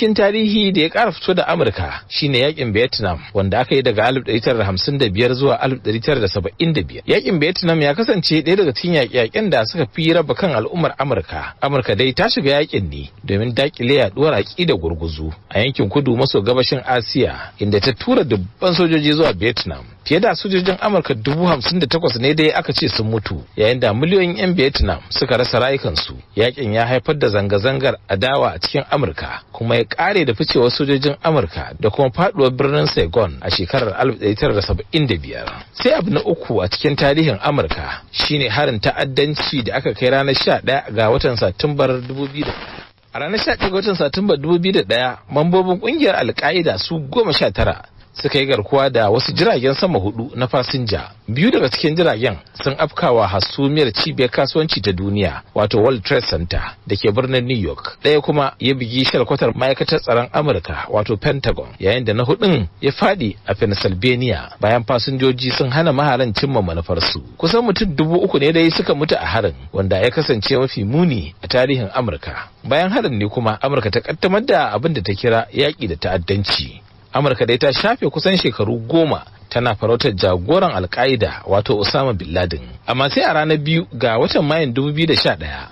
cikin tarihi da ya ƙara fito da Amurka shine yakin Vietnam wanda aka yi daga 1955 zuwa 1975. Yakin Vietnam ya kasance ɗaya daga cikin yaƙe-yaƙen da suka fi raba kan al'ummar Amurka. Amurka dai ta shiga yakin ne domin dakile yaduwar aƙidar gurguzu a yankin kudu maso gabashin Asiya, inda ta tura dubban sojoji zuwa Vietnam. Fiye da sojojin Amurka 58,000 ne dai aka ce sun mutu, yayin da miliyoyin 'yan Vietnam suka rasa rayukansu. Yakin ya haifar da zanga-zangar adawa a cikin Amurka, kuma ya kare da ficewar sojojin Amurka da kuma faduwar birnin Saigon a shekarar 1975. Sai abu na uku a cikin tarihin Amurka shine harin ta'addanci da aka kai ranar 11 ga watan Satumbar 2000. A ranar 11 ga watan Satumbar 2001, mambobin kungiyar Al-Qaeda su 19 suka yi garkuwa da wasu jiragen sama 4 na fasinja. Biyu daga cikin jiragen sun afkawa hasumiyar cibiyar kasuwanci ta duniya, wato World Trade Center da ke birnin New York. Ɗaya kuma ya bugi shalkwatar ma'aikatar tsaron Amurka, wato Pentagon, yayin da na hudun ya fadi a Pennsylvania bayan fasinjoji sun hana maharan cimma manufarsu. Kusan mutum 3,000 ne dai suka mutu a harin, wanda ya kasance mafi muni a tarihin Amurka. Bayan harin ne kuma Amurka ta kaddamar da abin da ta kira yaƙi da ta'addanci. Amurka dai ta shafe kusan shekaru 10 tana farautar jagoran Al-Qaeda, wato Osama bin Laden. Amma sai a ranar 2 ga watan Mayun 2011,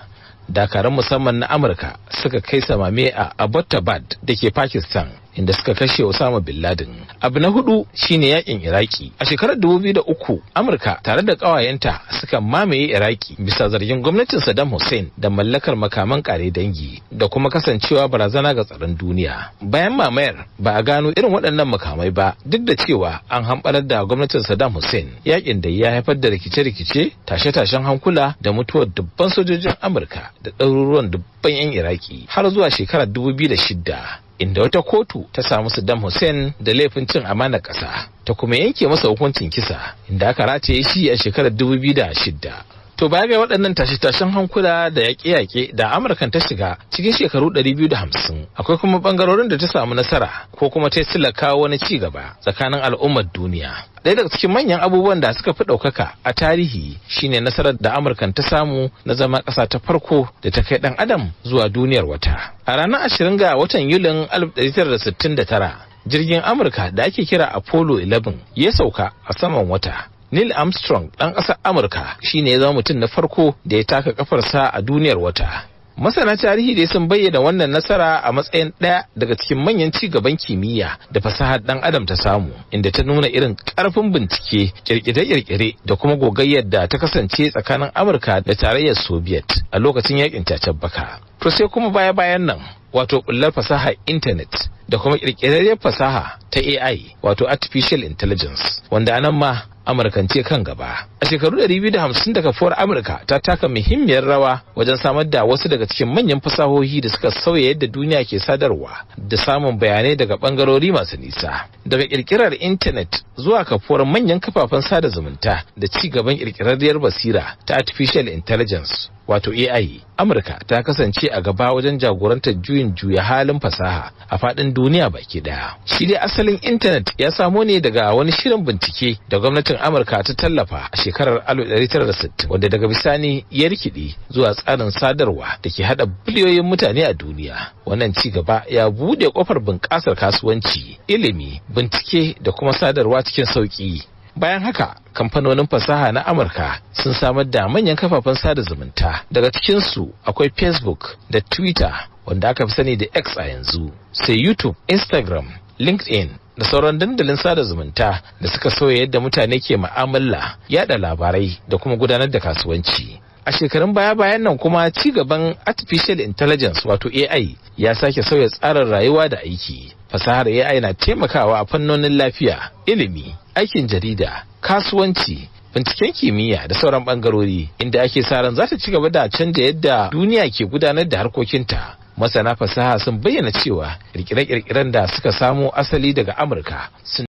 dakarun musamman na Amurka suka kai samame a Abbottabad da ke Pakistan, inda suka kashe Osama bin Laden. Abu na hudu shine yakin Iraki. A shekarar 2003, Amurka tare da kawayenta suka mamaye Iraki bisa zargin gwamnatin Saddam Hussein da mallakar makaman kare dangi da kuma kasancewa barazana ga tsaron duniya. Bayan mamayar ba a gano irin waɗannan makamai ba, duk da cewa an hamɓarar da gwamnatin Saddam Hussein. Yakin da ya haifar da rikice-rikice, tashe-tashen hankula da mutuwar dubban sojojin Amurka da ɗaruruwan dubban 'yan Iraki har zuwa shekarar 2006. Inda wata kotu ta samu Saddam Hussein da laifin cin amanar ƙasa ta kuma yanke masa hukuncin kisa, inda aka rataye shi a shekarar 2006. To baya ga waɗannan tashe-tashen hankula da yaƙe-yaƙe da Amurkan ta shiga cikin shekaru 250, akwai kuma ɓangarorin da ta samu nasara ko kuma ta kawo wani ci gaba tsakanin al'ummar duniya. Ɗaya daga cikin manyan abubuwan da suka fi ɗaukaka a tarihi shine nasarar da Amurkan ta samu na zama ƙasa ta farko da ta kai ɗan adam zuwa duniyar wata. A ranar 20 ga watan Yulin 1969, jirgin Amurka da ake kira Apollo 11 ya sauka a saman wata. Neil Armstrong ɗan ƙasar Amurka shine ya zama mutum na farko da ya taka kafarsa a duniyar wata. Masana tarihi dai sun bayyana wannan nasara a matsayin ɗaya daga cikin manyan ci gaban kimiyya da fasahar ɗan adam ta samu, inda ta nuna irin ƙarfin bincike, ƙirƙire-ƙirƙire da kuma gogayyar da ta kasance tsakanin Amurka da tarayyar Soviet a lokacin yakin cacen baka. To sai kuma baya-bayan nan, wato bullar fasahar intanet da kuma ƙirƙirarriyar fasaha ta AI, wato Artificial Intelligence, wanda anan ma Amurkance kan gaba. A shekaru 250 da kafuwar Amurka ta taka muhimmiyar rawa wajen samar da wasu daga cikin manyan fasahohi da suka sauya yadda duniya ke sadarwa da samun bayanai daga bangarori masu nisa. Daga kirkirar intanet zuwa kafuwar manyan kafafen sada zumunta da ci gaban kirkirarriyar basira ta Artificial Intelligence, wato AI, Amurka ta kasance a gaba wajen jagorantar juya halin fasaha a faɗin duniya baki daya. Shi dai asalin intanet ya samo ne daga wani shirin bincike da gwamnatin Amurka ta tallafa a shekarar 1960, wanda daga bisani ya rikide zuwa tsarin sadarwa da ke hada biliyoyin mutane a duniya. Wannan ci gaba ya bude kofar bunƙasar kasuwanci, ilimi, bincike da kuma sadarwa cikin sauki. Bayan haka, kamfanonin fasaha na Amurka sun samar da manyan kafafen sada zumunta. Daga cikinsu akwai Facebook da Twitter, wanda aka fi sani da X a yanzu, sai YouTube, Instagram, LinkedIn da sauran dandalin sada zumunta da suka sauya yadda mutane ke mu'amala, yada labarai da kuma gudanar da kasuwanci. A shekarun baya-bayan nan kuma ci gaban Artificial Intelligence, wato AI, ya sake sauya tsarin rayuwa da aiki. Fasahar AI na taimakawa a fannonin lafiya, ilimi, aikin jarida, kasuwanci, binciken kimiyya da sauran bangarori, inda ake sa ran za ta ci gaba da canja yadda duniya ke gudanar da harkokinta. Masana fasaha sun bayyana cewa kirkire-kirkiren da suka samo asali daga Amurka sun